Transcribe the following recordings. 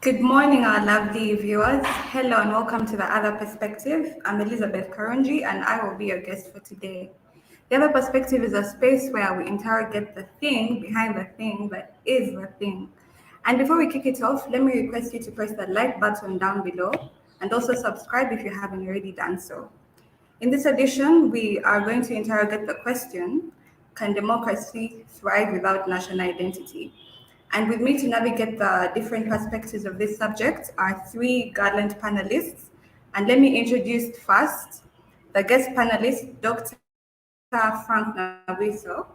Good morning, our lovely viewers. Hello and welcome to The Other Perspective. I'm Elizabeth Karunji and I will be your guest for today. The Other Perspective is a space where we interrogate the thing behind the thing that is the thing. And before we kick it off, let me request you to press the like button down below and also subscribe if you haven't already done so. In this edition, we are going to interrogate the question, can democracy thrive without national identity? And with me to navigate the different perspectives of this subject are three gallant panelists. And let me introduce first the guest panelist, Dr. Frank Nabwiso,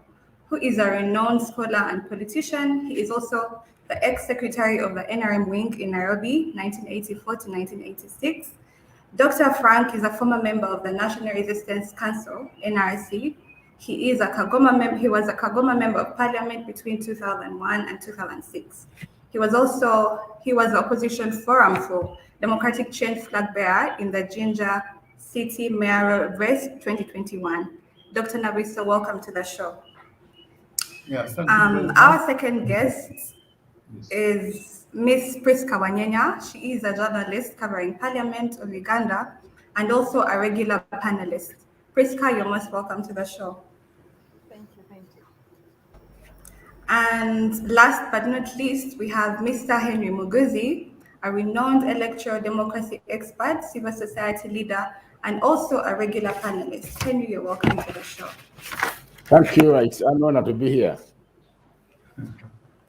who is a renowned scholar and politician. He is also the ex-secretary of the NRM wing in Nairobi, 1984 to 1986. Dr. Frank is a former member of the National Resistance Council, NRC. He was a Kagoma member of parliament between 2001 and 2006. He was the opposition forum for Democratic Change flag bearer in the Jinja City mayoral race 2021. Dr. Nabwiso, welcome to the show. Yeah, thank you very much. Our second guest is Miss Prisca Wanyenya. She is a journalist covering Parliament of Uganda and also a regular panelist. Prisca, you're most welcome to the show. Thank you. And last but not least, we have Mr. Henry Muguzi, a renowned electoral democracy expert, civil society leader, and also a regular panelist. Henry, you're welcome to the show. Thank you. It's an honor to be here.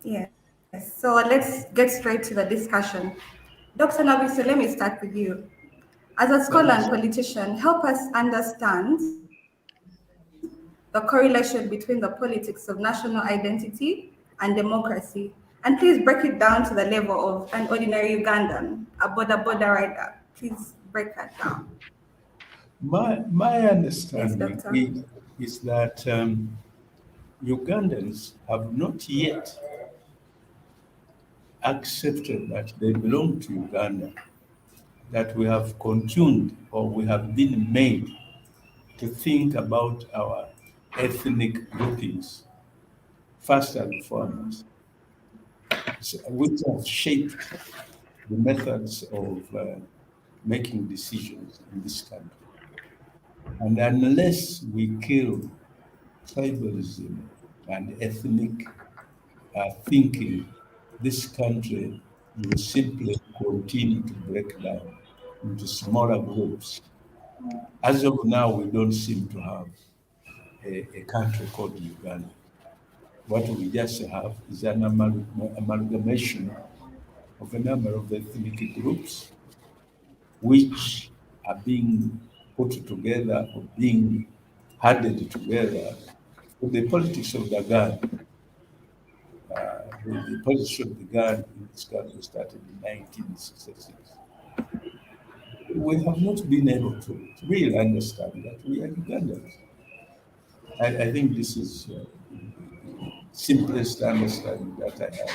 Yes. So let's get straight to the discussion. Dr. Nabwiso, let me start with you. As a scholar and politician, help us understand the correlation between the politics of national identity and democracy. And please break it down to the level of an ordinary Ugandan, a border rider. Please break that down. My understanding Yes, is that Ugandans have not yet accepted that they belong to Uganda, that we have contuned or we have been made to think about our ethnic groupings first and foremost, which have shaped the methods of making decisions in this country. And unless we kill tribalism and ethnic thinking, this country will simply continue to break down into smaller groups. As of now, we don't seem to have a country called Uganda. What we just have is an amalgamation of a number of ethnic groups which are being put together or being added together with the politics of the gun. The politics of the gun in this country started in 1966. We have not been able to really understand that we are Ugandans. I think this is the simplest understanding that I have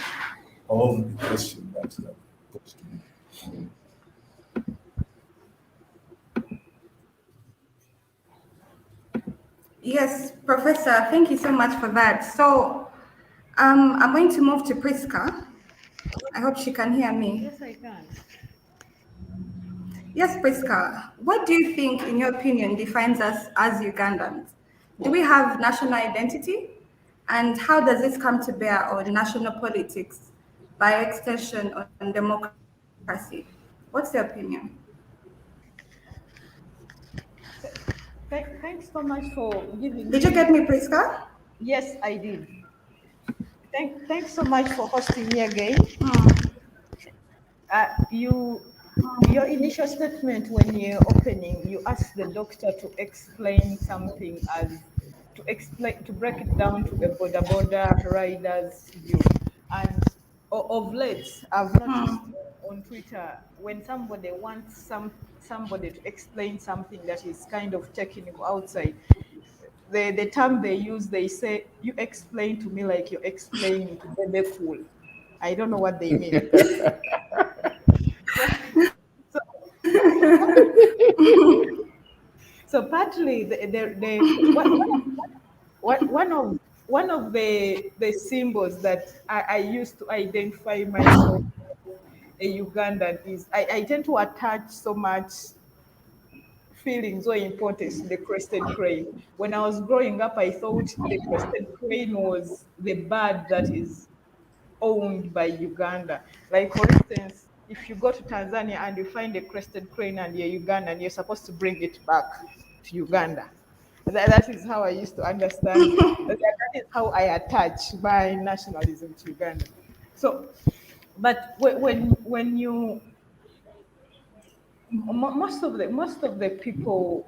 of the question that you have posed to me. Yes, Professor, thank you so much for that. So I'm going to move to Prisca. I hope she can hear me. Yes, I can. Yes, Prisca, what do you think, in your opinion, defines us as Ugandans? Do we have national identity? And how does this come to bear on national politics, by extension on democracy? What's your opinion? Thanks so much for giving me. Did you get me, Prisca? Yes, I did. Thanks so much for hosting me again. Your initial statement when you're opening, you asked the doctor to explain something to break it down to a border rider's view. And of late, I've noticed on Twitter when somebody wants somebody to explain something that is kind of technical outside, the term they use, they say, you explain to me like you're explaining to baby fool. I don't know what they mean. So partly one of the symbols that I used to identify myself a Ugandan is. I tend to attach so much feelings or importance to the crested crane. When I was growing up, I thought the crested crane was the bird that is owned by Uganda. Like, for instance, if you go to Tanzania and you find a crested crane and you're Ugandan, you're supposed to bring it back to Uganda. That is how I used to understand it. That is how I attach my nationalism to Uganda. So, but when you most of the people,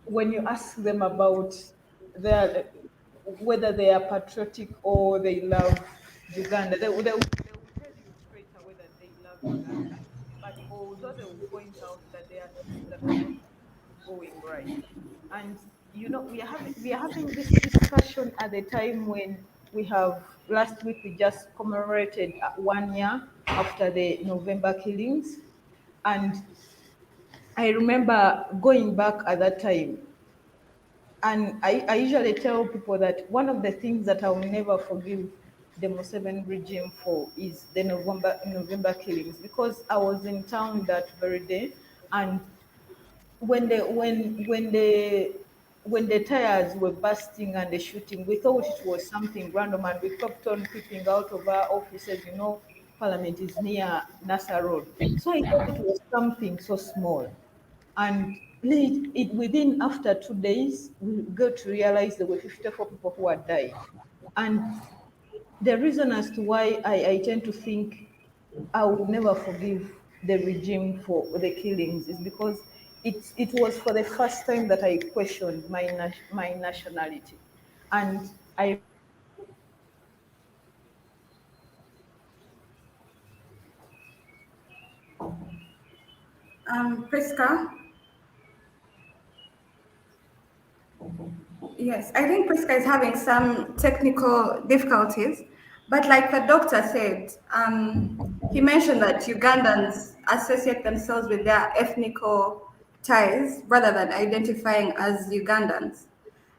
when you ask them about their whether they are patriotic or they love Uganda, they will tell you straight away that they love Uganda. But although they will point out that there are things that are not going right, and we are having this discussion at the time when we have last week we just commemorated 1 year after the November killings, and I remember going back at that time, and I usually tell people that one of the things that I will never forgive the Museveni regime for is the November killings, because I was in town that very day, and when the tires were bursting and the shooting, we thought it was something random, and we kept on creeping out of our offices. Parliament is near Nasa Road, so I thought it was something so small. And within after 2 days, we got to realize there were 54 people who had died. And the reason as to why I tend to think I would never forgive the regime for the killings is because it was for the first time that I questioned my nationality. And I Prisca? Yes, I think Prisca is having some technical difficulties, but like the doctor said, he mentioned that Ugandans associate themselves with their ethnical ties rather than identifying as Ugandans.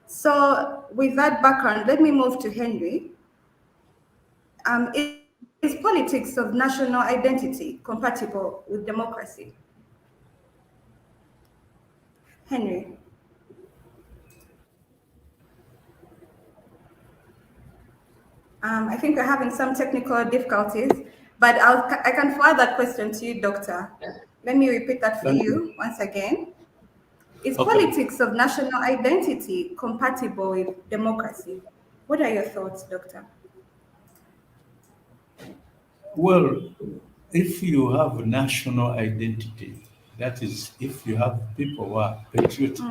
So, with that background, let me move to Henry. Is politics of national identity compatible with democracy? Henry. I think we're having some technical difficulties, but I can forward that question to you, Doctor. Let me repeat that for Thank you once again. Is Okay. politics of national identity compatible with democracy? What are your thoughts, Doctor? Well, if you have national identity, that is, if you have people who are patriotic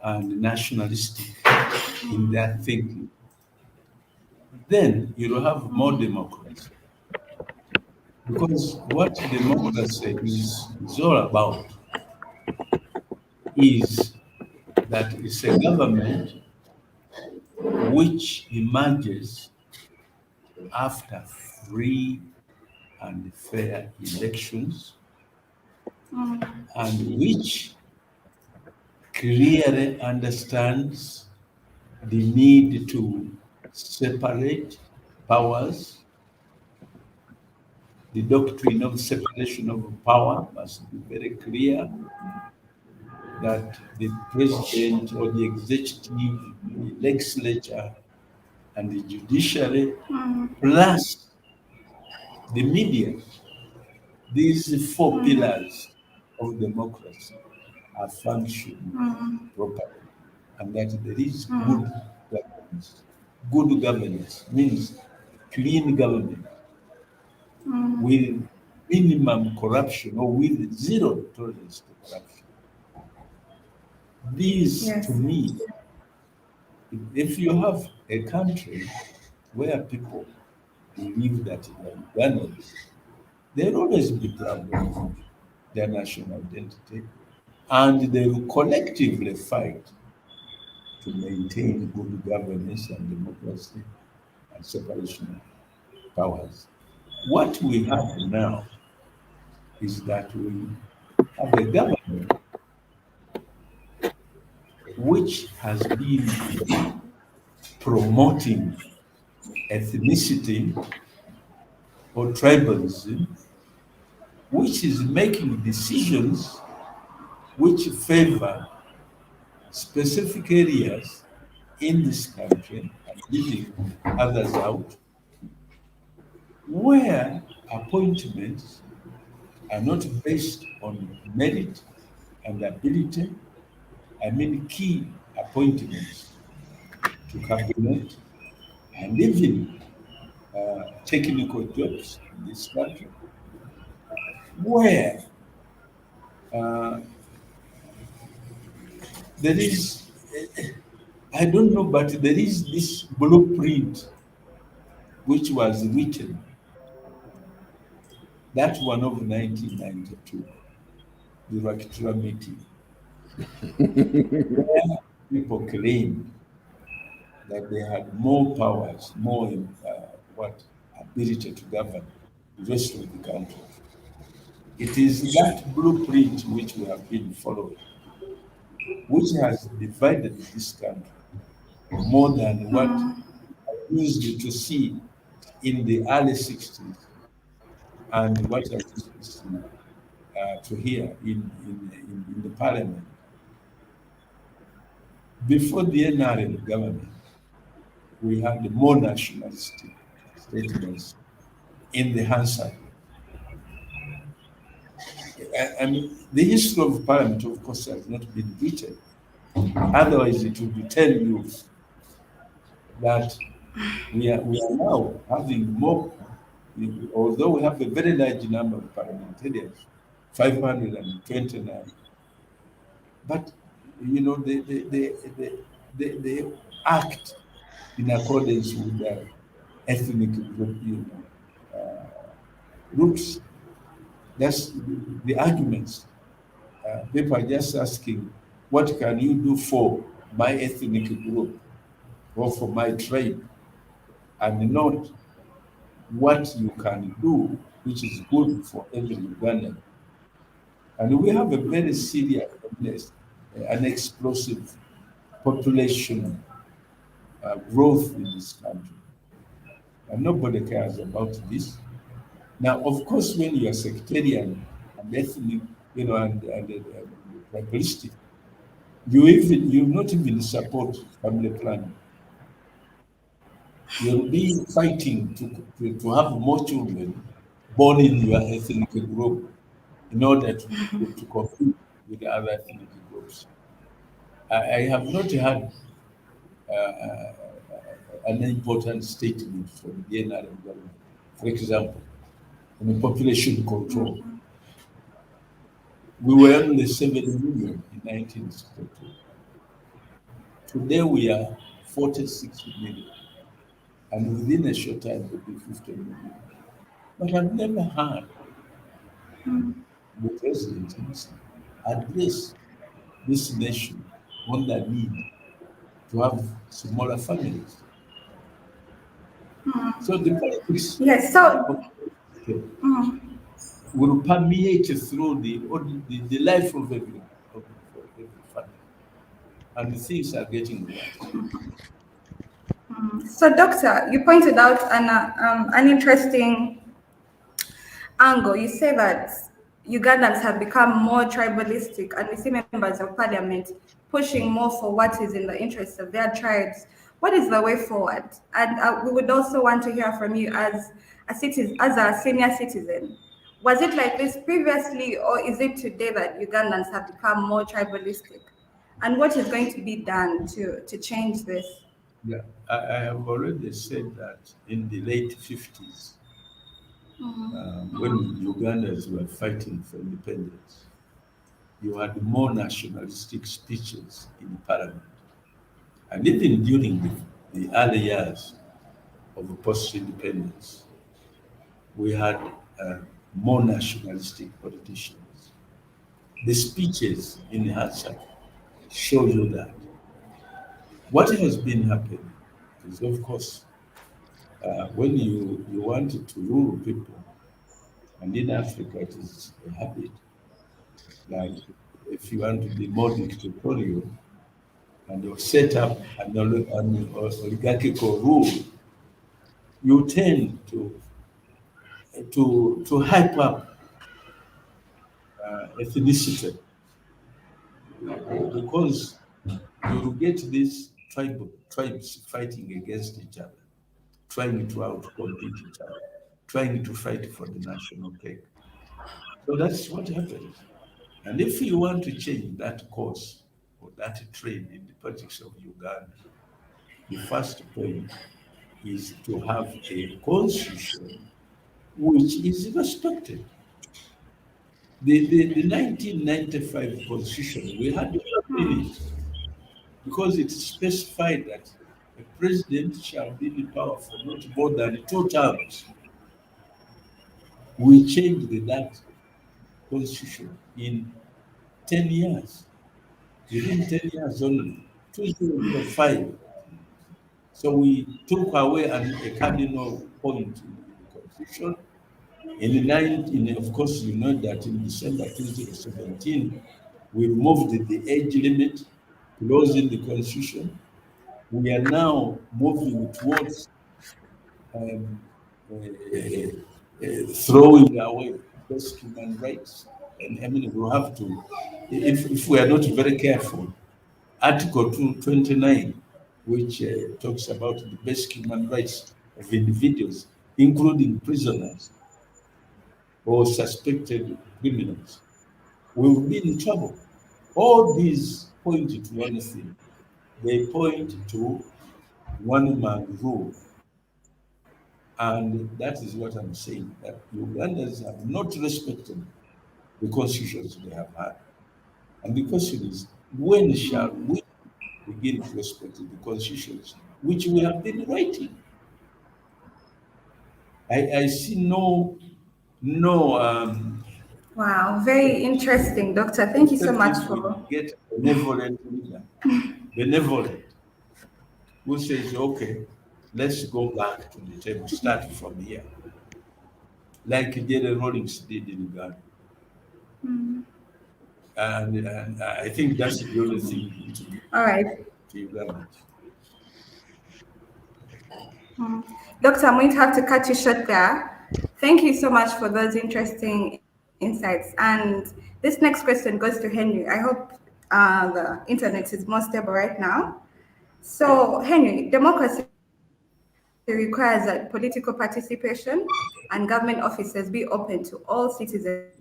and nationalistic in their thinking, then you'll have more democracy. Because what democracy is all about is that it's a government which emerges after free and fair elections and which clearly understands the need to separate powers. The doctrine of separation of power must be very clear, that the president or the executive, the legislature, and the judiciary, plus the media, these four pillars of democracy are functioning properly, and that there is good governance. Good governance means clean government with minimum corruption or with zero tolerance to corruption. These, to Yes. me, if you have a country where people believe that they are Ugandans, they'll always be proud of their national identity, and they will collectively fight to maintain good governance and democracy and separation of powers. What we have now is that we have a government which has been promoting ethnicity or tribalism, which is making decisions which favor specific areas in this country and leaving others out, where appointments are not based on merit and ability. I mean, key appointments to cabinet and even technical jobs in this country, where uh, there is, I don't know, but there is this blueprint which was written, that one of 1992, the Electoral meeting, where people claimed that they had more powers, more what ability to govern the rest of the country. It is that blueprint which we have been following, which has divided this country more than what I used to see in the early 60s and what I used to see to hear in the parliament. Before the NRM government, we had more nationalistic statements in the Hansard. And the history of parliament, of course, has not been written. Otherwise, it would be tell you that we are now having more, although we have a very large number of parliamentarians, 529, but they act in accordance with their ethnic group, groups. That's the arguments. People are just asking, what can you do for my ethnic group or for my tribe, and not what you can do, which is good for every Ugandan. And we have a very serious, an explosive population growth in this country. And nobody cares about this. Now, of course, when you are sectarian and ethnic, and tribalistic, you not even support family planning. You'll be fighting to have more children born in your ethnic group in order to compete with the other ethnic groups. I have not had an important statement from the NRM government, for example, on the population control. We were only 7 million in 1962. Today we are 46 million, and within a short time we'll be 50 million. But I've never heard the president address this nation on the need to have smaller families. So the politics Yes, so will permeate through the life of every family, and things are getting worse. So, Doctor, you pointed out an interesting angle. You say that Ugandans have become more tribalistic, and we see members of parliament pushing more for what is in the interests of their tribes. What is the way forward? And we would also want to hear from you as a citizen, as a senior citizen. Was it like this previously, or is it today that Ugandans have become more tribalistic? And what is going to be done to change this? Yeah, I have already said that in the late 50s, when Ugandans were fighting for independence, you had more nationalistic speeches in parliament. And even during the early years of post-independence, we had more nationalistic politicians. The speeches in the Hansard show you that. What has been happening is, of course, when you wanted to rule people, and in Africa it is a habit, like if you want to be more dictatorial and you set up an oligarchical rule, you tend to to hype up ethnicity, because you will get these tribes fighting against each other, trying to outcompete each other, trying to fight for the national cake. So that's what happens. And if you want to change that course or that trend in the politics of Uganda, the first point is to have a constitution which is respected. The 1995 constitution, we had to in it because it specified that a president shall be in power for not more than 2 terms. We changed that constitution in 10 years, within 10 years only, 2005. So we took away a cardinal point in the constitution. Of course, you know that in December 2017, we removed the age limit clause in the constitution. We are now moving towards throwing away basic human rights. And I mean, we have to, if we are not very careful, Article 229, which talks about the basic human rights of individuals, including prisoners or suspected criminals, we will be in trouble. All these point to one thing. They point to one-man rule. And that is what I'm saying, that Ugandans have not respected the constitutions they have had. And the question is, when shall we begin to respect the constitutions which we have been writing? I see no Wow, very interesting, Doctor. Thank you so much for. Get a benevolent leader, benevolent, who says, okay, let's go back to the table, start from here, like Jerry Rawlings did in Uganda. And I think that's the only thing to do. All right. To Uganda. Doctor, I'm going to have to cut you short there. Thank you so much for those interesting insights. And this next question goes to Henry. I hope the internet is more stable right now. So, Henry, democracy requires that political participation and government offices be open to all citizens.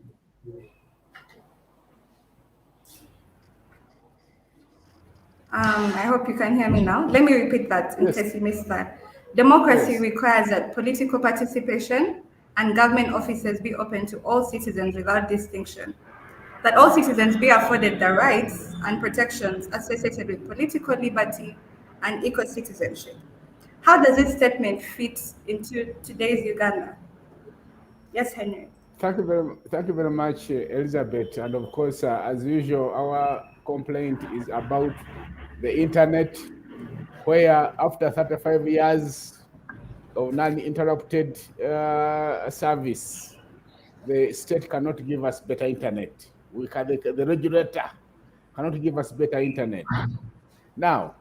I hope you can hear me now. Let me repeat that in case you missed that. Democracy requires that political participation and government offices be open to all citizens without distinction. That all citizens be afforded the rights and protections associated with political liberty and eco-citizenship. How does this statement fit into today's Uganda? Yes, Henry. Thank you very much, Elizabeth. And of course, as usual, our complaint is about the internet, where after 35 years of non-interrupted service, the state cannot give us better internet. The regulator cannot give us better internet. Now,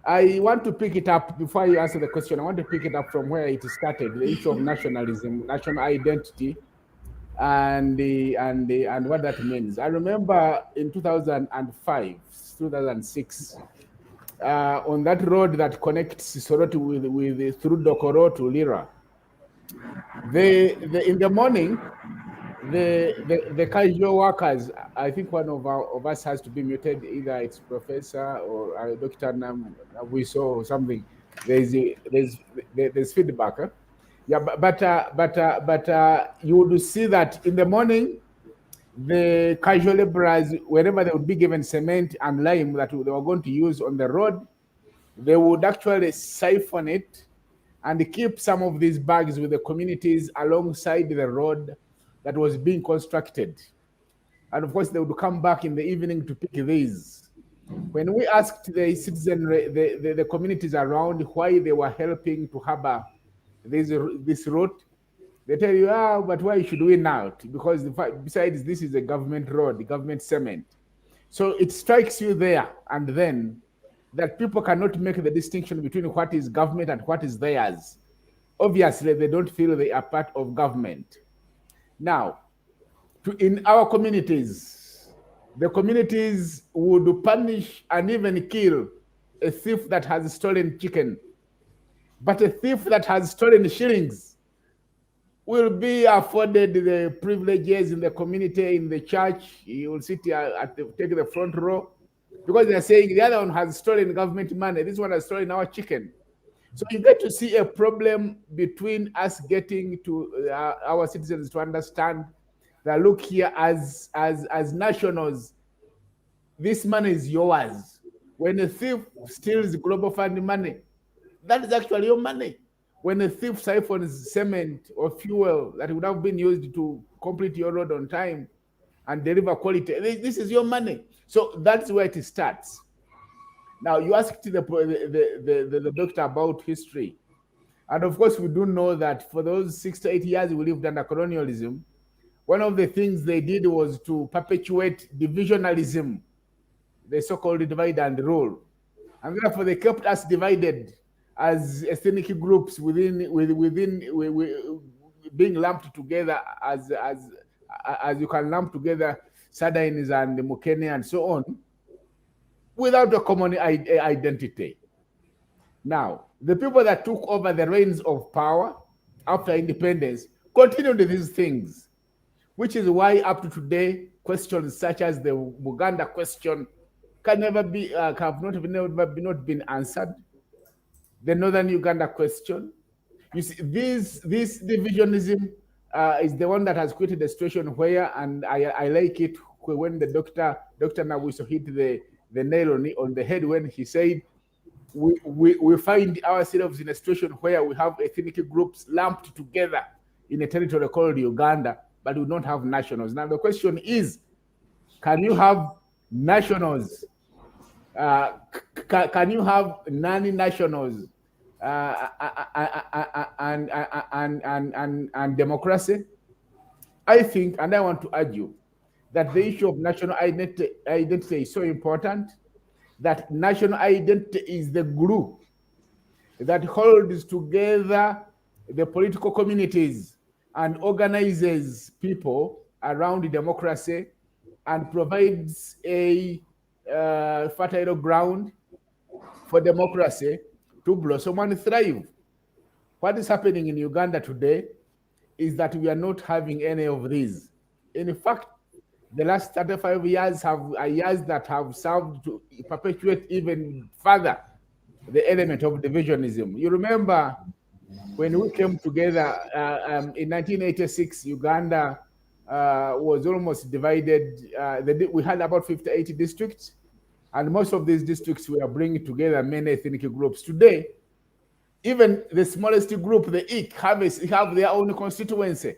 I want to pick it up, before you answer the question, I want to pick it up from where it started, the issue of nationalism, national identity, and what that means. I remember in 2005, 2006, on that road that connects Soroti with through Dokoro to Lira, in the morning, the casual workers, I think one of us has to be muted, either it's Professor or Dr. Nabwiso or something. There's feedback. Huh? Yeah, but you would see that in the morning, the casual laborers, wherever they would be given cement and lime that they were going to use on the road, they would actually siphon it and keep some of these bags with the communities alongside the road that was being constructed. And of course, they would come back in the evening to pick these. When we asked the citizen, the communities around why they were helping to harbor this route, they tell you, but why should we not? Because besides, this is a government road, the government cement. So it strikes you there and then that people cannot make the distinction between what is government and what is theirs. obviously they don't feel they are part of government. Now, in our communities, the communities would punish and even kill a thief that has stolen chicken. But a thief that has stolen shillings will be afforded the privileges in the community, in the church. He will sit take the front row, because they're saying the other one has stolen government money. This one has stolen our chicken. So you get to see a problem between us getting to our citizens to understand that, look here, as nationals, this money is yours. When a thief steals global fund money, that is actually your money. When a thief siphons cement or fuel that would have been used to complete your road on time and deliver quality, this is your money. So that's where it starts. Now, you asked the doctor about history. And of course, we do know that for those 6 to 8 years we lived under colonialism, one of the things they did was to perpetuate divisionalism, the so-called divide and rule. And therefore, they kept us divided as ethnic groups within being lumped together as you can lump together Sardines and Mukene and so on, without a common identity. Now, the people that took over the reins of power after independence continued these things, which is why up to today, questions such as the Buganda question can never be, have not been answered. The Northern Uganda question. You see, this divisionism is the one that has created a situation where, and I like it when the Dr. Nabwiso hit the nail on the head when he said, we find ourselves in a situation where we have ethnic groups lumped together in a territory called Uganda, but we don't have nationals. Now the question is, can you have nationals? Can you have non-nationals and democracy? I think, and I want to argue, that the issue of national identity is so important, that national identity is the glue that holds together the political communities and organizes people around democracy and provides a fertile ground for democracy to blossom and thrive. What is happening in Uganda today is that we are not having any of these. In fact, the last 35 years are years that have served to perpetuate even further the element of divisionism. You remember when we came together in 1986, Uganda was almost divided. We had about 58 districts, and most of these districts were bringing together many ethnic groups. Today, even the smallest group, the Ik, have their own constituency.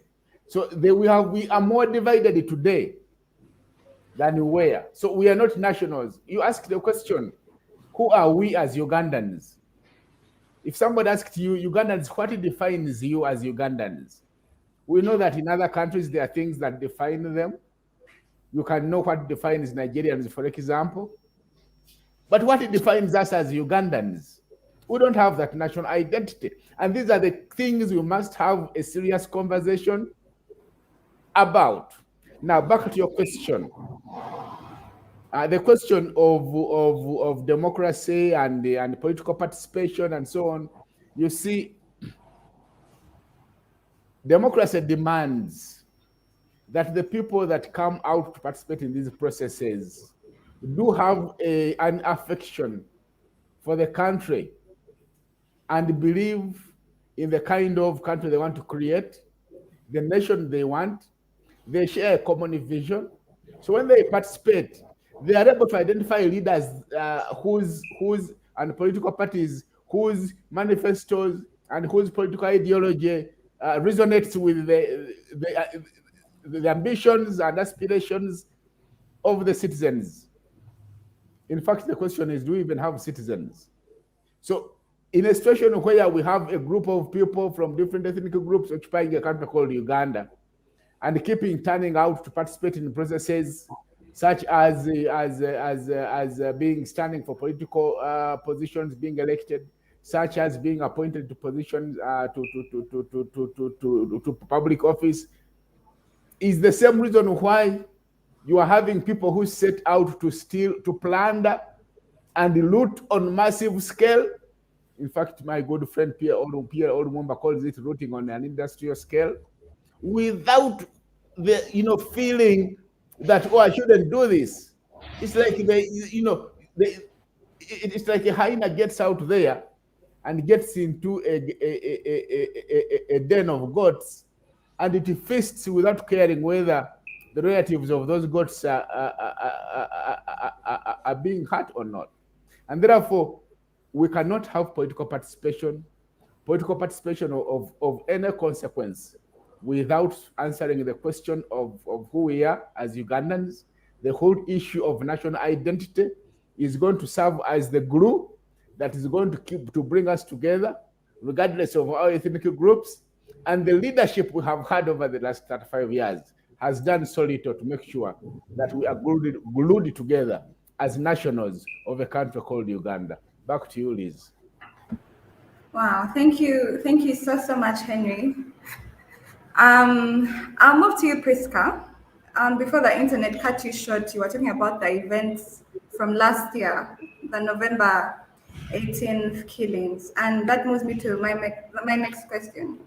So we are more divided today than we were. So we are not nationals. You ask the question, who are we as Ugandans? If somebody asked you, Ugandans, what defines you as Ugandans? We know that in other countries, there are things that define them. You can know what defines Nigerians, for example. But what defines us as Ugandans? We don't have that national identity. And these are the things we must have a serious conversation about. Now, back to your question. The question of democracy and political participation and so on. You see, democracy demands that the people that come out to participate in these processes do have an affection for the country and believe in the kind of country they want to create, the nation they want. They share a common vision. So when they participate, they are able to identify leaders whose and political parties whose manifestos and whose political ideology resonates with the ambitions and aspirations of the citizens. In fact, the question is, do we even have citizens? So in a situation where we have a group of people from different ethnic groups occupying a country called Uganda and turning out to participate in processes such as being standing for political positions, being elected, such as being appointed to positions to public office, is the same reason why you are having people who set out to steal, to plunder, and loot on massive scale. In fact, my good friend Pierre Olumumba calls it looting on an industrial scale, without the feeling that, oh, I shouldn't do this. It's like it's like a hyena gets out there and gets into a den of goats, and it feasts without caring whether the relatives of those goats are being hurt or not. And therefore, we cannot have political participation of any consequence without answering the question of who we are as Ugandans. The whole issue of national identity is going to serve as the glue that is going to bring us together, regardless of our ethnic groups. And the leadership we have had over the last 35 years has done so little to make sure that we are glued together as nationals of a country called Uganda. Back to you, Liz. Wow, thank you so much, Henry. I'll move to you, Prisca. Before the internet cut you short, you were talking about the events from last year, the November 18th killings, and that moves me to my next question.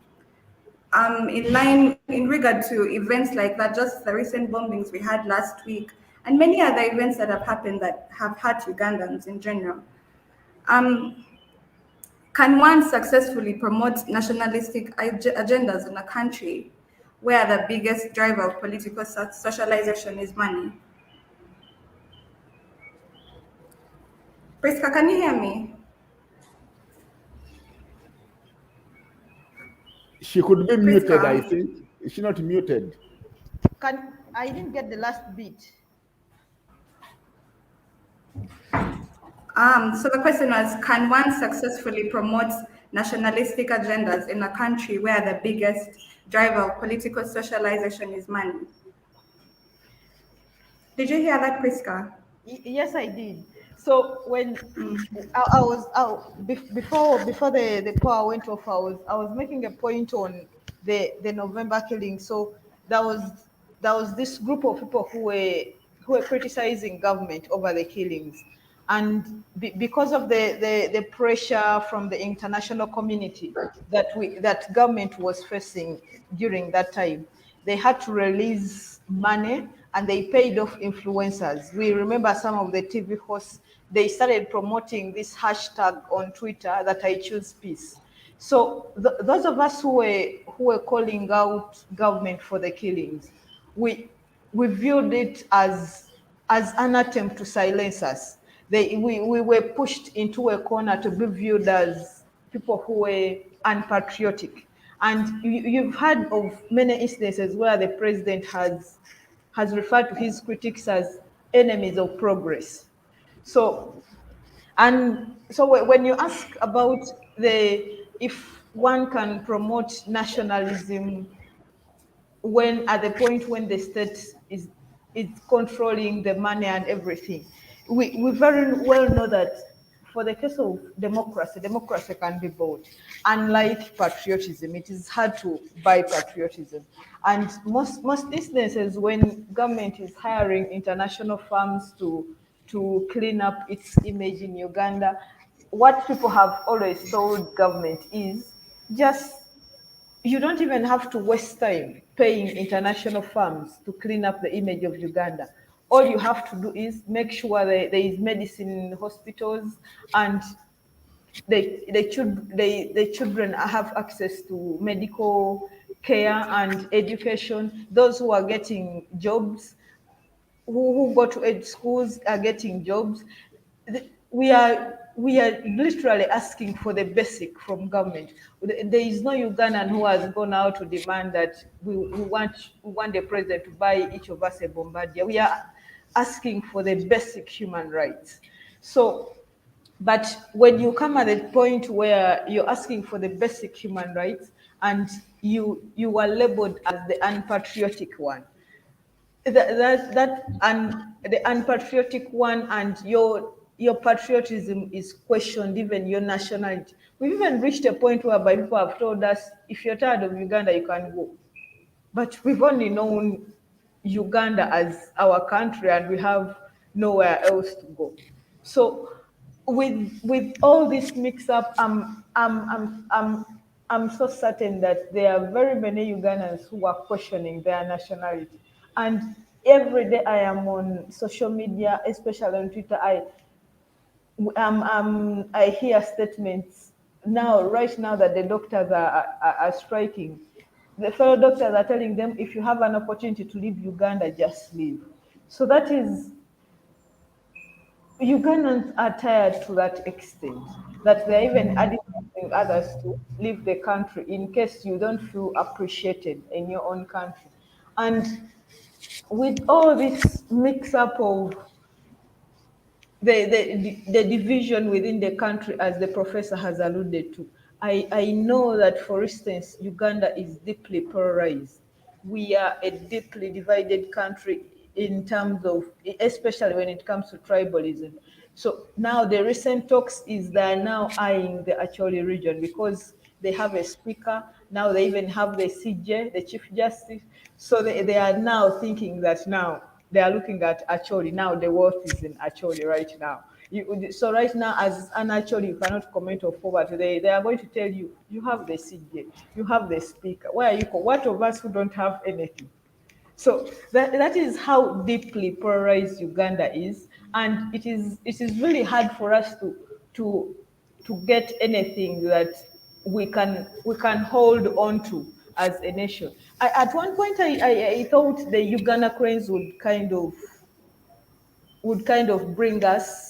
In regard to events like that, just the recent bombings we had last week, and many other events that have happened that have hurt Ugandans in general. Can one successfully promote nationalistic agendas in a country where the biggest driver of political socialization is money? Prisca, can you hear me? She could be muted, Prisca. I think. Is she not muted? I didn't get the last bit. So the question was, can one successfully promote nationalistic agendas in a country where the biggest driver of political socialization is money? Did you hear that, Prisca? Yes, I did. So when I was out before the power went off, I was making a point on the November killing. So there was this group of people who were criticizing government over the killings, and because of the pressure from the international community that government was facing during that time, they had to release money, and they paid off influencers. We remember some of the TV hosts, they started promoting this hashtag on Twitter that I choose peace. So those of us who were calling out government for the killings, we viewed it as an attempt to silence us. We were pushed into a corner to be viewed as people who were unpatriotic. And you've heard of many instances where the president has referred to his critics as enemies of progress. So when you ask about if one can promote nationalism when at the point when the state is controlling the money and everything, we very well know that for the case of democracy can be bought. Unlike patriotism, it is hard to buy patriotism. And most instances when government is hiring international firms to clean up its image in Uganda, what people have always told government is just, you don't even have to waste time paying international firms to clean up the image of Uganda. All you have to do is make sure that there is medicine in hospitals, and the children have access to medical care and education. Those who are getting jobs, who go to ed schools, are getting jobs. We are literally asking for the basic from government. There is no Ugandan who has gone out to demand that we want the president to buy each of us a Bombardier. We are asking for the basic human rights. So, but when you come at the point where you're asking for the basic human rights and you are labeled as the unpatriotic one, that and the unpatriotic one, and your patriotism is questioned, even your nationality. We've even reached a point whereby people have told us, if you're tired of Uganda, you can go. But we've only known Uganda as our country, and we have nowhere else to go. So with all this mix up, I'm so certain that there are very many Ugandans who are questioning their nationality. And every day I am on social media, especially on Twitter, I hear statements now, right now, that the doctors are striking. The fellow doctors are telling them, if you have an opportunity to leave Uganda, just leave. So that is, Ugandans are tired to that extent that they're even advising others to leave the country in case you don't feel appreciated in your own country. And with all this mix up of the division within the country, as the professor has alluded to, I know that, for instance, Uganda is deeply polarized. We are a deeply divided country in terms of, especially when it comes to tribalism. So now the recent talks is they're now eyeing the Acholi region because they have a speaker. Now they even have the CJ, the Chief Justice. So they are now thinking that now they are looking at Acholi. Now the wealth is in Acholi right now. So right now, as an Acholi, you cannot comment or forward. They are going to tell you, you have the CJ, you have the speaker. Where are you? What of us who don't have anything? So that is how deeply polarized Uganda is, and it is really hard for us to get anything that we can hold on to as a nation. At one point, I thought the Uganda cranes would kind of bring us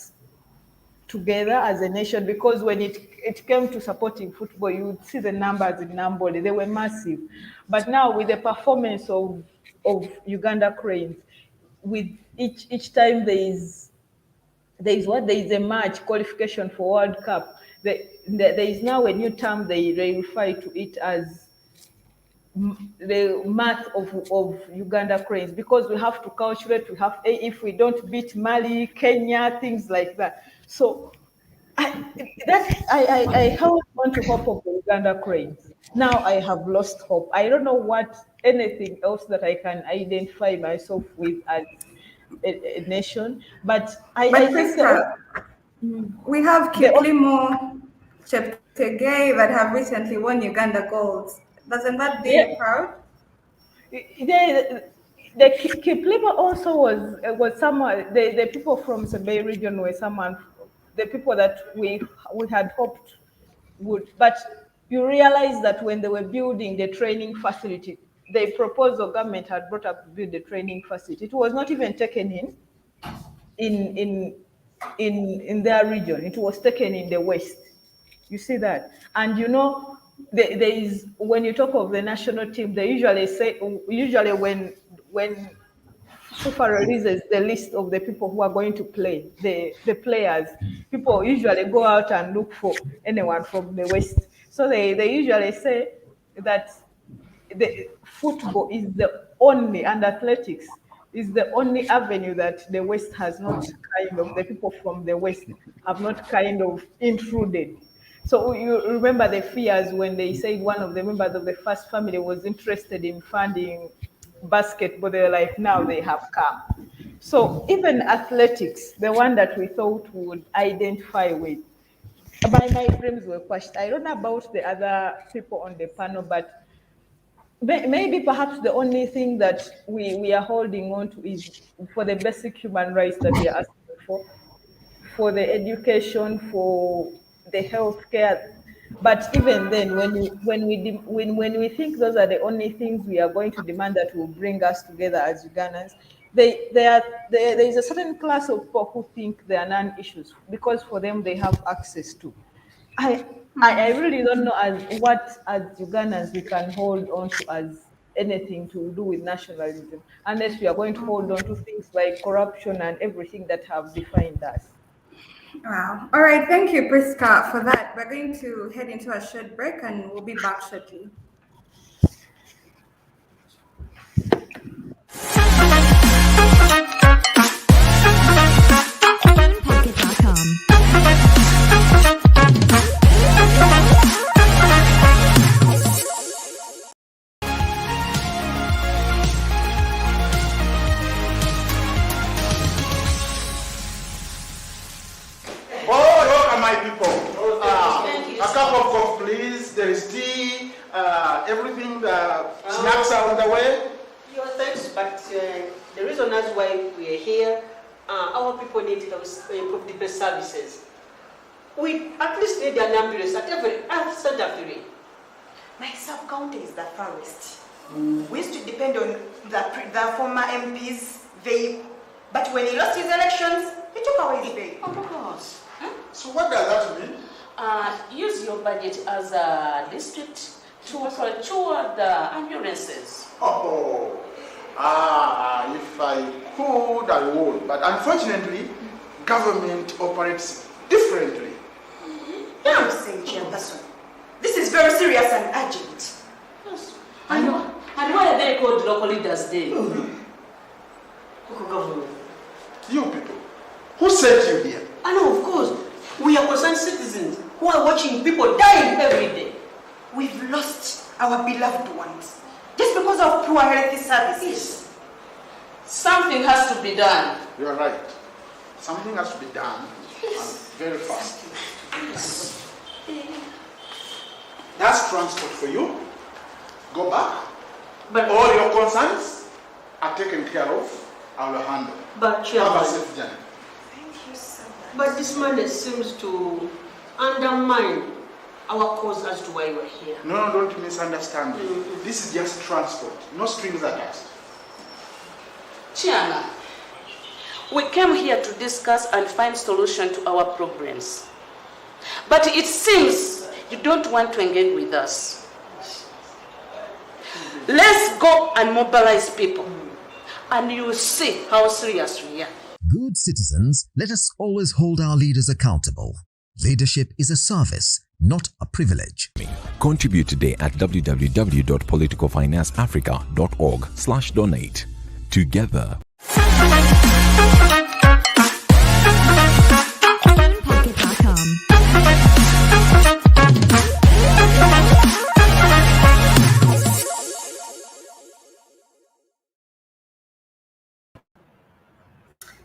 together as a nation, because when it came to supporting football, you would see the numbers in Nambole, they were massive. But now with the performance of Uganda cranes, with each time there is a match qualification for World Cup, there is now a new term they refer to it as the math of Uganda cranes, because we have to calculate, if we don't beat Mali, Kenya, things like that. So I held on to hope of the Uganda cranes. Now I have lost hope. I don't know what anything else that I can identify myself with as a nation, but I think Prisca, we have Kiplimo, Cheptegei that have recently won Uganda golds. Doesn't that do you proud? The Kiplimo also was someone. The people from the Bay region were the people that we had hoped would. But you realize that when they were building the training facility, the proposal government had brought up to build the training facility, it was not even taken in their region. It was taken in the West. You see that, and there is, when you talk of the national team, they usually when FIFA releases the list of the people who are going to play, the players, people usually go out and look for anyone from the West. So they usually say that the football is the only, and athletics is the only avenue that the West has not the people from the West have not intruded. So you remember the fears when they said one of the members of the first family was interested in funding basketball. They were like, now they have come. So even athletics, the one that we thought we would identify with, my dreams were crushed. I don't know about the other people on the panel, but maybe perhaps the only thing that we are holding on to is for the basic human rights that we are asking for the education, for the healthcare. But even then, when we think those are the only things we are going to demand that will bring us together as Ugandans, there is a certain class of people who think they are non-issues because for them they have access to. I really don't know as Ugandans we can hold on to as anything to do with nationalism, unless we are going to hold on to things like corruption and everything that have defined us. Wow. All right. Thank you, Prisca, for that. We're going to head into a short break and we'll be back shortly. Pocket.com. Everything, the snacks are on the way. Your thanks, but the reason that's why we are here, our people need improve the best services. We at least need an ambulance at every center three. My sub-county is the forest. We used to depend on the former MP's vehicle, but when he lost his elections, he took away his vehicle. Of course. So what does that mean? Use your budget as a district to procure the ambulances. Oh, if I could, I would. But unfortunately, government operates differently. What you say, Chairperson? This is very serious and urgent. Yes. I know. And why are they called local leaders then? Local government. You people, who sent you here? I know, of course. We are concerned citizens who are watching people dying every day. We've lost our beloved ones just because of poor health services. Something has to be done. You are right. Something has to be done, and very fast. That's transport for you. Go back. But All your concerns are taken care of. I will handle. But Have a Chairman, safe journey. Thank you so much. but this man seems to undermine our cause as to why we're here. No, don't misunderstand me. This is just transport, no strings attached. Chairman, we came here to discuss and find solution to our problems. But it seems you don't want to engage with us. Let's go and mobilize people, and you'll see how serious we are. Good citizens, let us always hold our leaders accountable. Leadership is a service, not a privilege. Contribute today at www.politicalfinanceafrica.org/donate. Together. Pocket.com.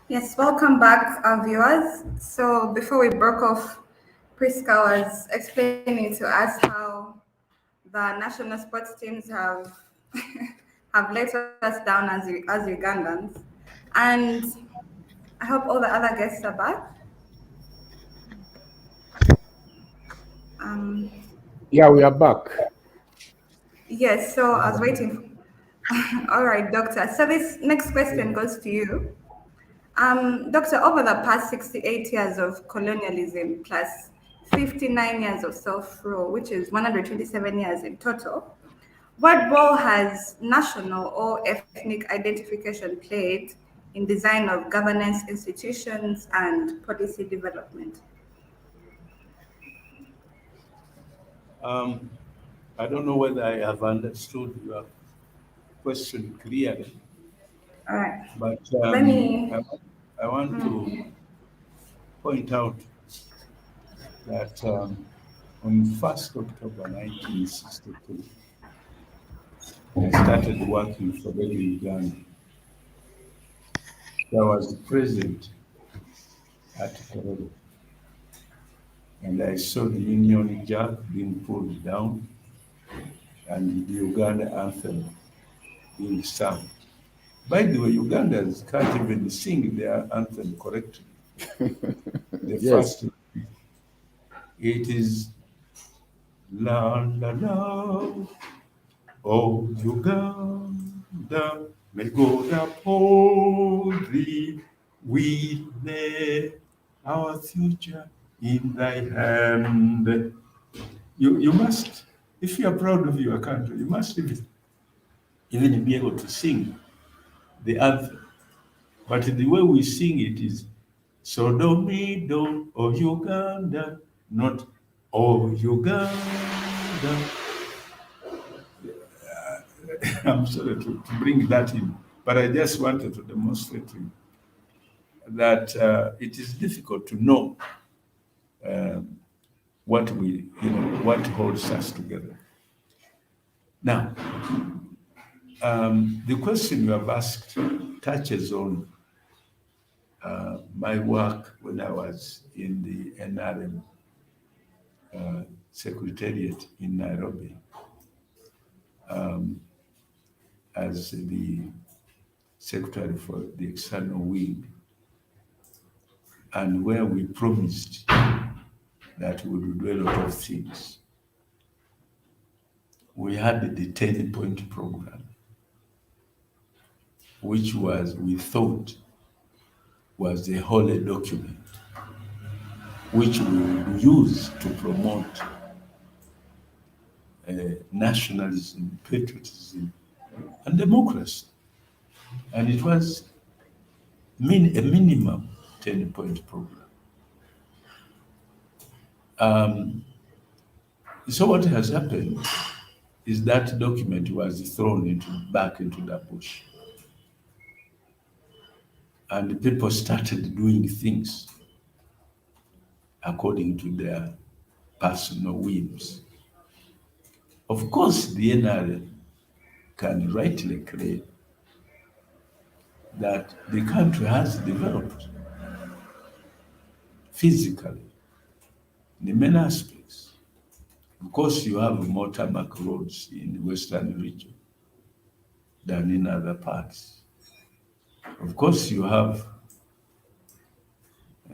Yes, welcome back, our viewers. So before we broke off, Prisca was explaining to us how the national sports teams have have let us down as Ugandans, and I hope all the other guests are back. Yeah, we are back. Yes, so I was waiting. All right, Doctor. So this next question goes to you. Doctor, over the past 68 years of colonialism plus 59 years of self-rule, which is 127 years in total, what role has national or ethnic identification played in design of governance institutions and policy development? I don't know whether I have understood your question clearly, All right. but Let me. I want to point out that on 1st October 1962, I started working for Radio Uganda. I was the president at Kororo, and I saw the Union Jack being pulled down and the Uganda anthem being sung. By the way, Ugandans can't even sing their anthem correctly. The Yes. first, it is la la la, oh Uganda, may God uphold thee, we lay our future in thy hand. You must, if you are proud of your country, you must even be able to sing the anthem. But the way we sing it is Sodomido, oh Uganda, not oh Uganda. I'm sorry to bring that in, but I just wanted to demonstrate to you that it is difficult to know what holds us together. Now, the question you have asked touches on my work when I was in the NRM Secretariat in Nairobi. as the Secretary for the External Wing, and where we promised that we would do a lot of things. We had the 10-point program, which we thought was a holy document, which we would use to promote nationalism, patriotism, and democracy. And it was a minimum 10-point program. So what has happened is that document was thrown back into the bush. And people started doing things according to their personal whims. Of course, the NRA can rightly claim that the country has developed physically in many aspects. Of course, you have more tarmac roads in the Western region than in other parts. Of course, you have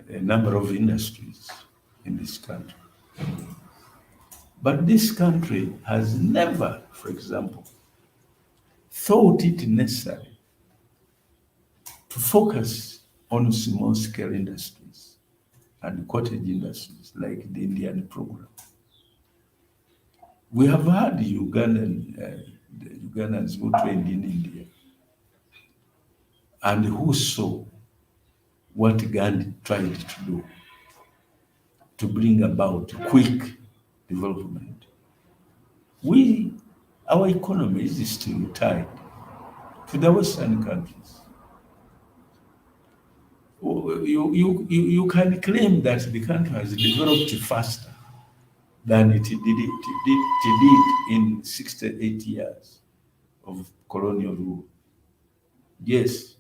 a number of industries in this country. But this country has never, for example, thought it necessary to focus on small-scale industries and cottage industries like the Indian program. We have had the Ugandans who trained in India and who saw what Gandhi tried to do to bring about quick development. Our economy is still tied to the Western countries. You can claim that the country has developed faster than it did in 68 years of colonial rule. Yes,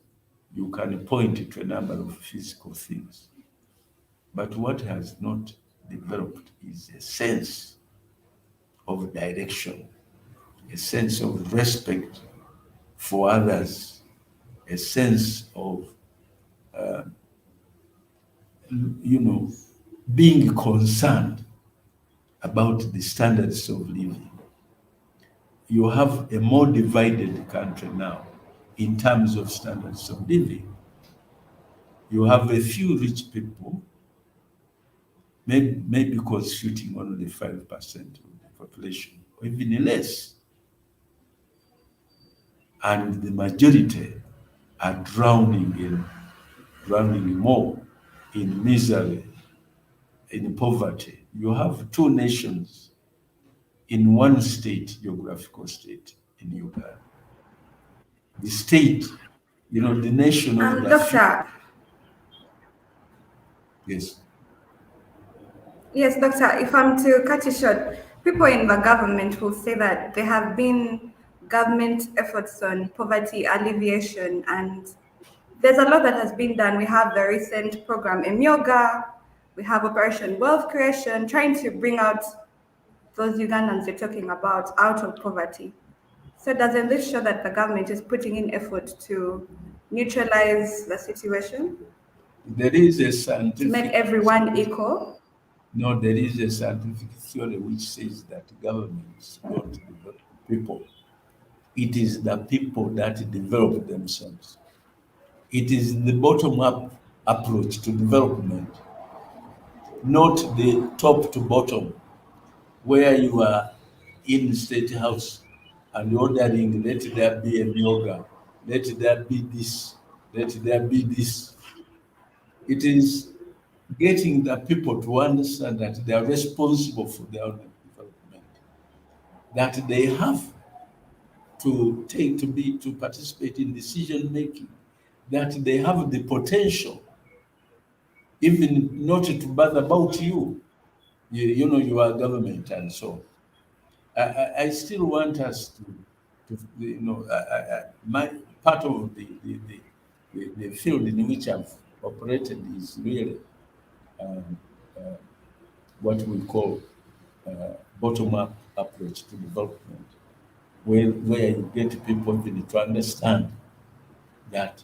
you can point to a number of physical things, but what has not developed is a sense of direction, a sense of respect for others, a sense of being concerned about the standards of living. You have a more divided country now in terms of standards of living. You have a few rich people, maybe constituting only 5% of the population, or even less. And the majority are drowning more in misery, in poverty. You have two nations in one state, geographical state in Uganda. The state, the nation of the Doctor. Yes. Yes, Doctor, if I'm to cut it short, people in the government will say that there have been government efforts on poverty alleviation, and there's a lot that has been done. We have the recent program Emyoga, we have Operation Wealth Creation, trying to bring out those Ugandans you're talking about out of poverty. So doesn't this show that the government is putting in effort to neutralize the situation? There is a scientific... To make everyone equal? No, there is a scientific theory which says that governments don't develop people. It is the people that develop themselves. It is the bottom-up approach to development, not the top to bottom, where you are in the State House and ordering, let there be a yoga, let there be this, let there be this. It is getting the people to understand that they are responsible for their own development, that they have to participate in decision making, that they have the potential, even not to bother about you, your government and so. I still want us my part of the field in which I've operated is really what we call bottom-up approach to development. where you get people even to understand that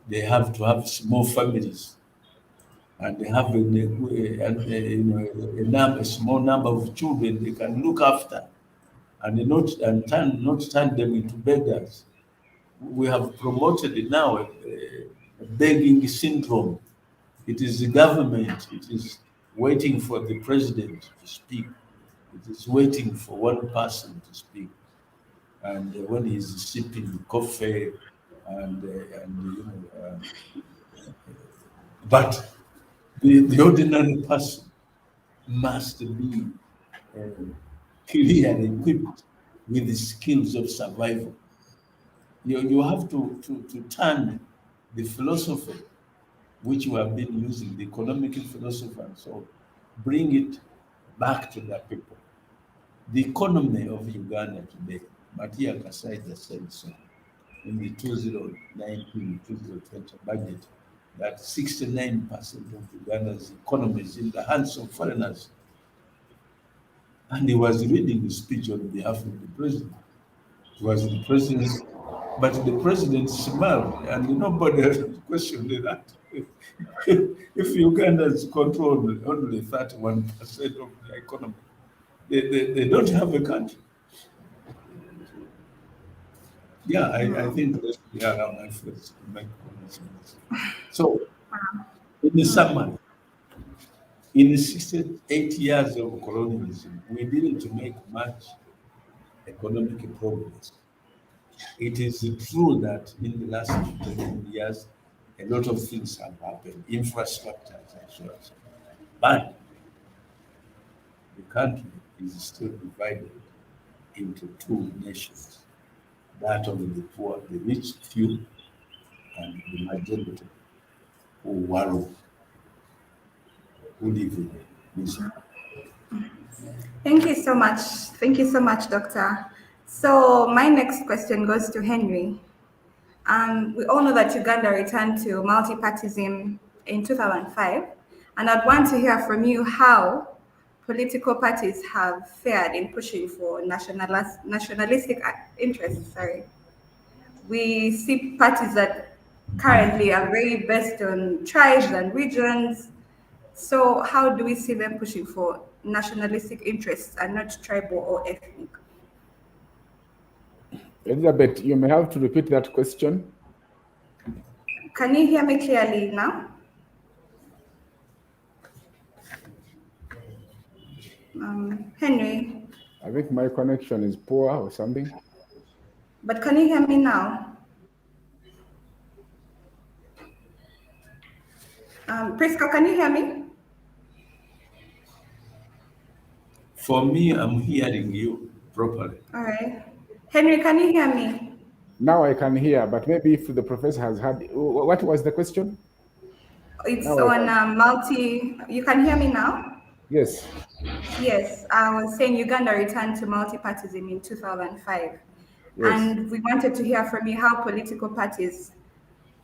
they have to have small families and they have a small number of children they can look after and not turn them into beggars. We have promoted now a begging syndrome. It is the government, it is waiting for the president to speak. It is waiting for one person to speak. And when he's sipping coffee but the ordinary person must be clearly equipped with the skills of survival. You have to turn the philosophy which we have been using, the economic philosophy and so on, bring it back to the people. The economy of Uganda today, Matia Kasaija said so in the 2019-2020 budget, that 69% of Uganda's economy is in the hands of foreigners. And he was reading the speech on behalf of the president. It was the president's, but the president smiled and nobody questioned that. If Ugandans control only 31% of the economy, they don't have a country. Yeah, I think that's my first comments. So, in the summary, in the 68 years of colonialism, we didn't make much economic progress. It is true that in the last 10 years, a lot of things have happened, infrastructure and so on. But the country is still divided into two nations, that of the poor, the rich few, and the majority who wallow, who live in misery. Thank you so much. Thank you so much, Doctor. So my next question goes to Henry. We all know that Uganda returned to multi-partyism in 2005, and I'd want to hear from you how political parties have fared in pushing for nationalistic interests. Sorry, we see parties that currently are very based on tribes and regions. So how do we see them pushing for nationalistic interests and not tribal or ethnic? Elizabeth, you may have to repeat that question. Can you hear me clearly now? Henry? I think my connection is poor or something. But can you hear me now? Prisca, can you hear me? For me, I'm hearing you properly. All right. Henry, can you hear me? Now I can hear, but maybe if the professor has had, what was the question? It's now on multi, you can hear me now? Yes. Yes, I was saying Uganda returned to multi-partyism in 2005. Yes. And we wanted to hear from you how political parties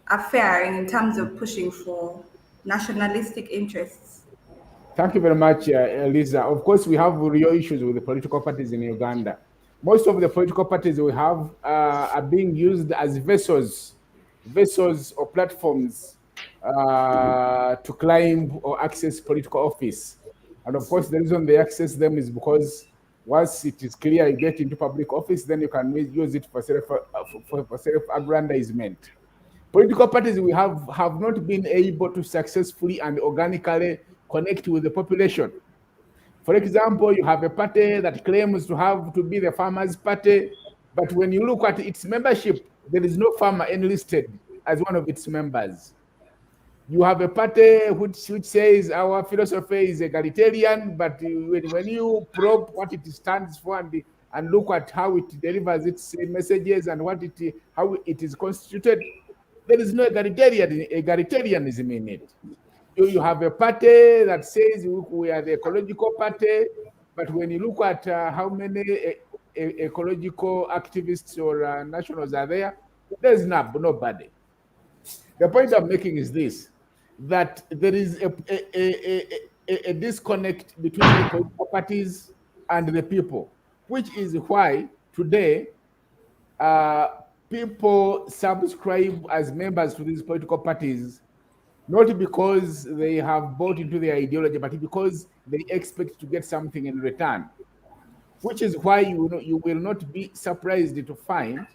are faring in terms of pushing for nationalistic interests. Thank you very much, Lisa. Of course, we have real issues with the political parties in Uganda. Most of the political parties we have are being used as vessels or platforms to climb or access political office. And of course, the reason they access them is because once it is clear you get into public office, then you can use it for self-aggrandizement. Political parties we have not been able to successfully and organically connect with the population. For example, you have a party that claims to be the farmers' party, but when you look at its membership, there is no farmer enlisted as one of its members. You have a party which says our philosophy is egalitarian, but when you probe what it stands for and look at how it delivers its messages and how it is constituted, there is no egalitarianism in it. You have a party that says we are the ecological party, but when you look at how many ecological activists or nationals are there, there's nobody. The point I'm making is this, that there is a disconnect between the political parties and the people, which is why today, people subscribe as members to these political parties, not because they have bought into their ideology, but because they expect to get something in return. Which is why you will not be surprised to find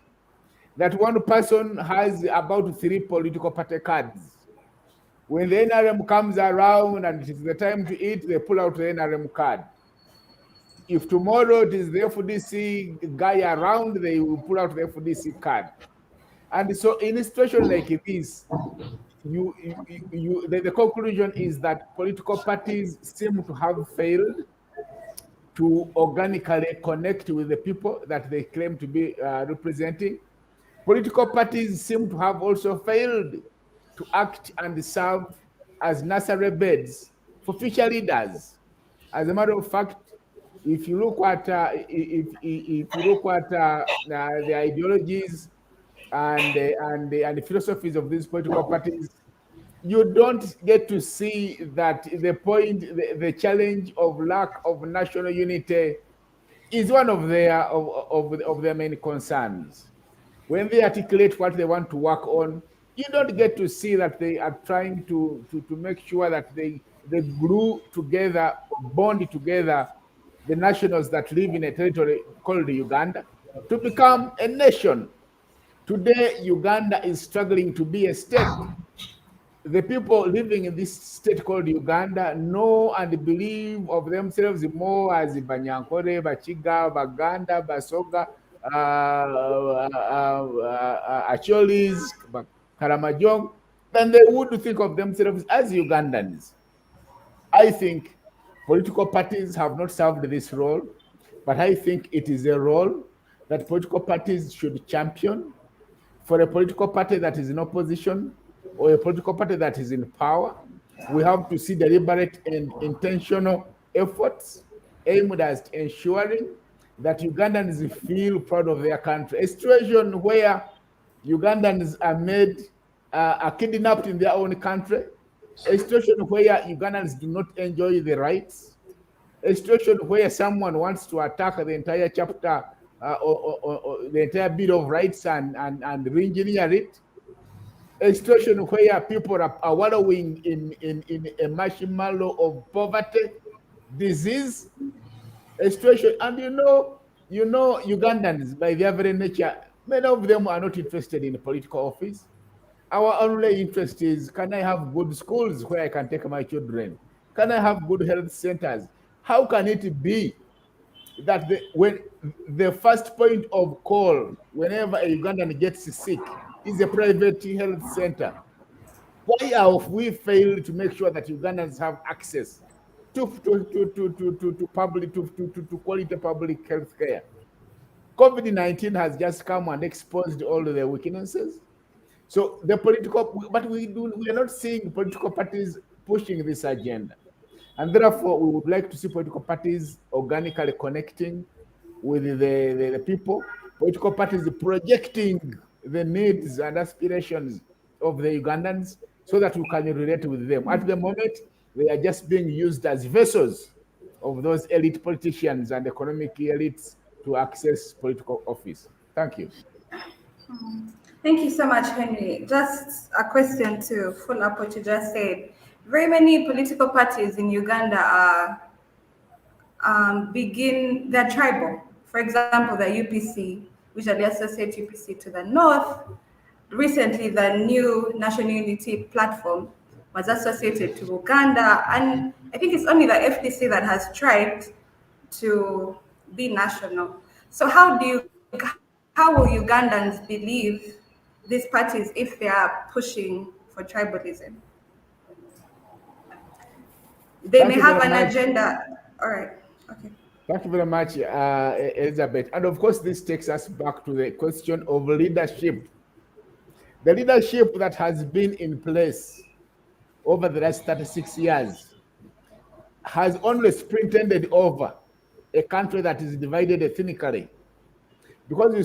that one person has about 3 political party cards. When the NRM comes around and it is the time to eat, they pull out the NRM card. If tomorrow it is the FDC guy around, they will pull out the FDC card. And so in a situation like this, the conclusion is that political parties seem to have failed to organically connect with the people that they claim to be representing. Political parties seem to have also failed to act and serve as nursery beds for future leaders. As a matter of fact, if you look at the ideologies and the philosophies of these political parties, you don't get to see that the challenge of lack of national unity is one of their main concerns. When they articulate what they want to work on, you don't get to see that they are trying to make sure that they glue together, bond together the nationals that live in a territory called Uganda to become a nation. Today, Uganda is struggling to be a state. The people living in this state called Uganda know and believe of themselves more as Banyankore, Bachiga, Baganda, Basoga, Acholis, Karamajong, than they would think of themselves as Ugandans. I think political parties have not served this role, but I think it is a role that political parties should champion. For a political party that is in opposition or a political party that is in power, we have to see deliberate and intentional efforts aimed at ensuring that Ugandans feel proud of their country. A situation where Ugandans are kidnapped in their own country, a situation where Ugandans do not enjoy the rights, a situation where someone wants to attack the entire chapter or the entire Bill of Rights and re-engineer it, a situation where people are wallowing in a marshmallow of poverty, disease, a situation, and you know Ugandans by their very nature, many of them are not interested in political office. Our only interest is, can I have good schools where I can take my children? Can I have good health centers? How can it be that when the first point of call whenever a Ugandan gets sick is a private health center? Why have we failed to make sure that Ugandans have access to quality public health care? COVID-19 has just come and exposed all the weaknesses. So but we are not seeing political parties pushing this agenda. And therefore, we would like to see political parties organically connecting with the people, political parties projecting the needs and aspirations of the Ugandans so that we can relate with them. At the moment, they are just being used as vessels of those elite politicians and economic elites to access political office. Thank you. Thank you so much, Henry. Just a question to follow up what you just said. Very many political parties in Uganda they're tribal. For example, the UPC, usually associate UPC to the north. Recently, the new National Unity platform was associated to Uganda, and I think it's only the FDC that has tried to be national. So how will Ugandans believe these parties if they are pushing for tribalism? They may have an agenda. All right. Okay. Thank you very much, Elizabeth. And of course, this takes us back to the question of leadership. The leadership that has been in place over the last 36 years has only sprinted over a country that is divided ethnically. Because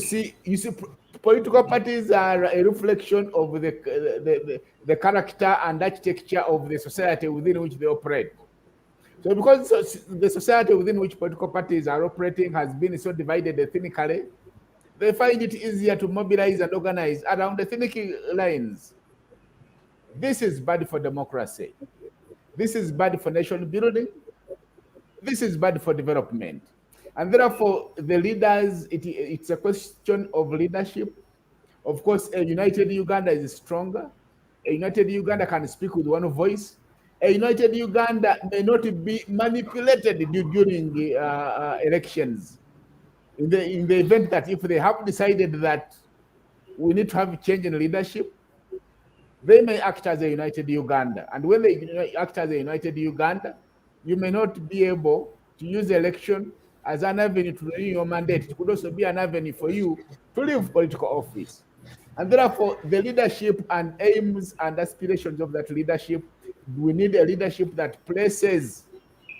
you see, political parties are a reflection of the character and architecture of the society within which they operate. So because the society within which political parties are operating has been so divided ethnically, they find it easier to mobilize and organize around ethnic lines. This is bad for democracy. This is bad for nation building. This is bad for development. And therefore, the leaders, it's a question of leadership. Of course, a united Uganda is stronger. A united Uganda can speak with one voice. A united Uganda may not be manipulated during elections. In the event that if they have decided that we need to have a change in leadership, they may act as a united Uganda. And when they act as a united Uganda, you may not be able to use the election as an avenue to renew your mandate. It could also be an avenue for you to leave political office. And therefore, the leadership and aims and aspirations of that leadership, we need a leadership that places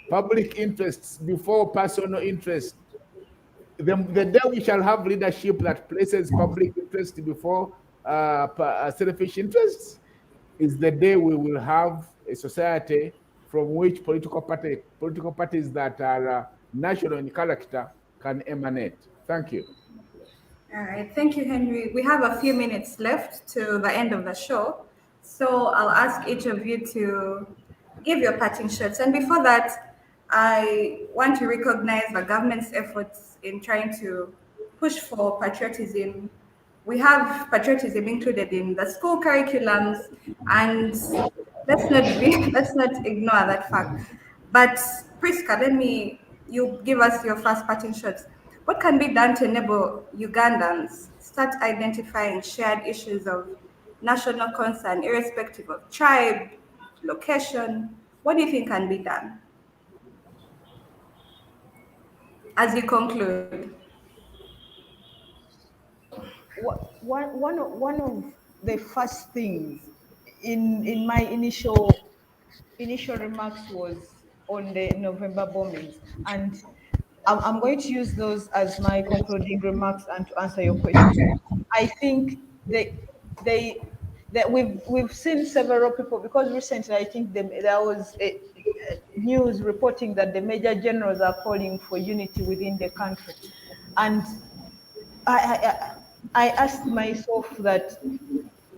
public interests before personal interest. The day we shall have leadership that places public interest before selfish interests is the day we will have a society from which political parties that are national in character can emanate. Thank you. All right, thank you, Henry. We have a few minutes left to the end of the show, so I'll ask each of you to give your parting shots. And before that, I want to recognize the government's efforts in trying to push for patriotism. We have patriotism included in the school curriculums, and let's not ignore that fact. But Prisca, you give us your first parting shots. What can be done to enable Ugandans start identifying shared issues of national concern, irrespective of tribe, location? What do you think can be done? As you conclude. One of the first things in my initial remarks was on the November bombings, and I'm going to use those as my concluding remarks and to answer your question. I think that we've seen several people, because recently I think there was a news reporting that the major generals are calling for unity within the country, and I asked myself that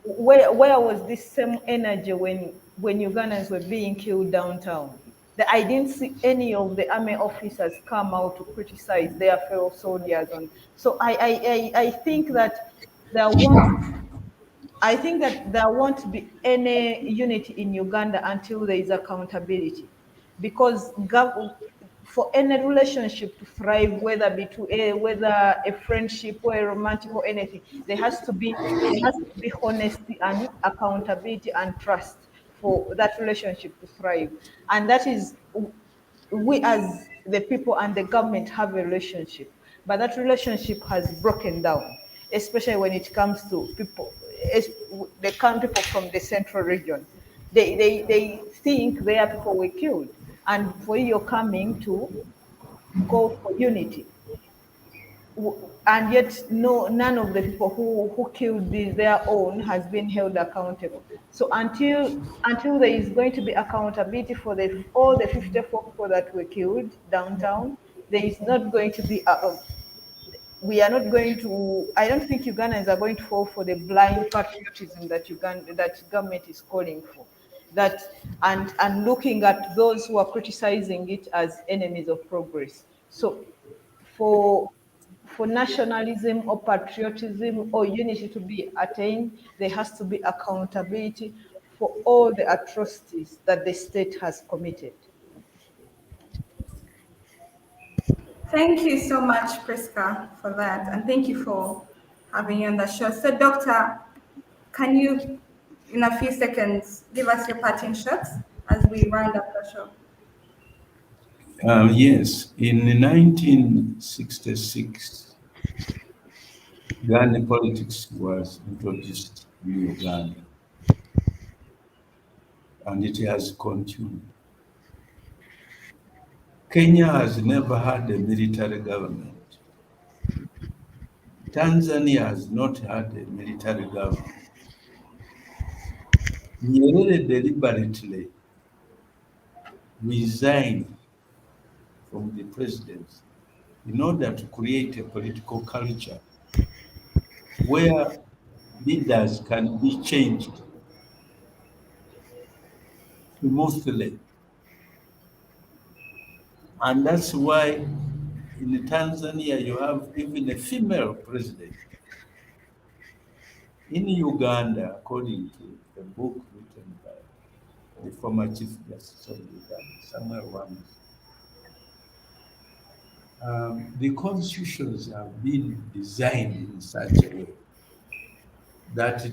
where was this same energy when Ugandans were being killed downtown? That I didn't see any of the army officers come out to criticize their fellow soldiers. So I think that there won't be any unity in Uganda until there is accountability, because for any relationship to thrive, whether a friendship or a romantic or anything, there has to be honesty and accountability and trust for that relationship to thrive. And that is, we as the people and the government have a relationship, but that relationship has broken down, especially when it comes to people, the people from the central region. They think their people were killed, and for you're coming to call for unity, and yet none of the people who killed their own has been held accountable. So until there is going to be accountability for all the 54 people that were killed downtown, there is not going to be we are not going to. I don't think Ugandans are going to fall for the blind patriotism that government is calling for. That and looking at those who are criticizing it as enemies of progress. So for nationalism or patriotism or unity to be attained, there has to be accountability for all the atrocities that the state has committed. Thank you so much, Prisca, for that. And thank you for having you on the show. So, Doctor, can you, in a few seconds, give us your parting shots as we round up the show? Yes, in 1966, Ghana politics was introduced in Uganda, and it has continued. Kenya has never had a military government. Tanzania has not had a military government. Nyerere deliberately resigned from the presidency in order to create a political culture where leaders can be changed smoothly. And that's why in Tanzania you have even a female president. In Uganda, according to a book written by the former Chief Justice of Uganda, Samuel Wams, the constitutions have been designed in such a way that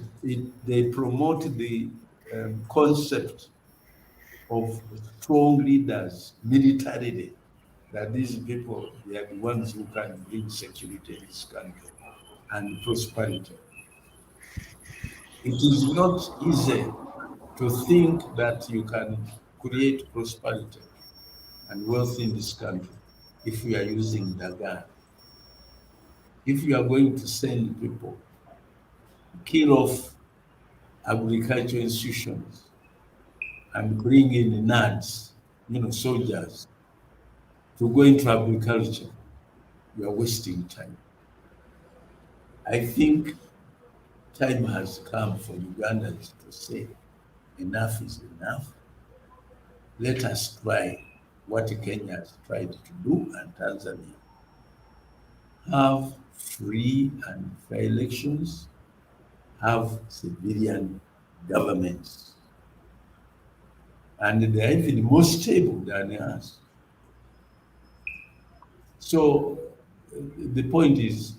they promote the concept of strong leaders militarily, that these people, they are the ones who can bring security in this country and prosperity. It is not easy to think that you can create prosperity and wealth in this country if we are using the gun. If you are going to send people, kill off agricultural institutions and bring in NADs, soldiers, to go into agriculture, you are wasting time. I think time has come for Ugandans to say enough is enough. Let us try what Kenya has tried to do and Tanzania. Have free and fair elections, have civilian governments. And they are even more stable than us. So the point is,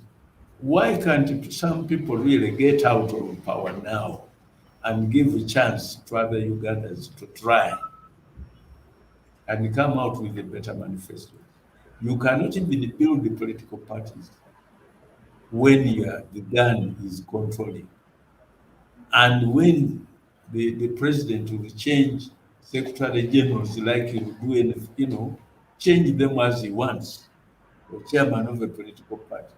why can't some people really get out of power now and give a chance to other Ugandans to try and come out with a better manifesto? You cannot even build the political parties when the gun is controlling. And when the president will change secretary generals like he will do anything, change them as he wants, or chairman of a political party.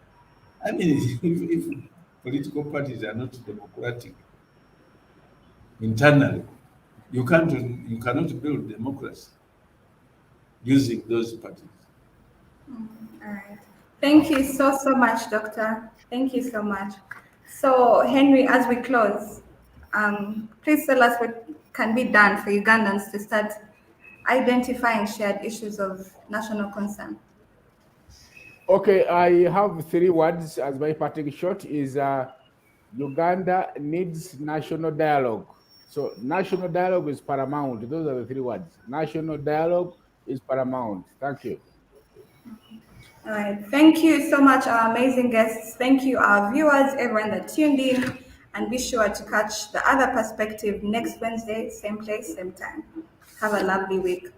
I mean, if political parties are not democratic internally, you cannot build democracy using those parties. All right. Thank you so much, Doctor. Thank you so much. So, Henry, as we close, please tell us what can be done for Ugandans to start identifying shared issues of national concern. Okay, I have 3 words as my parting shot is Uganda needs national dialogue. So national dialogue is paramount. Those are the 3 words. National dialogue is paramount. Thank you. All right. Thank you so much, our amazing guests. Thank you, our viewers, everyone that tuned in. And be sure to catch the other perspective next Wednesday, same place, same time. Have a lovely week.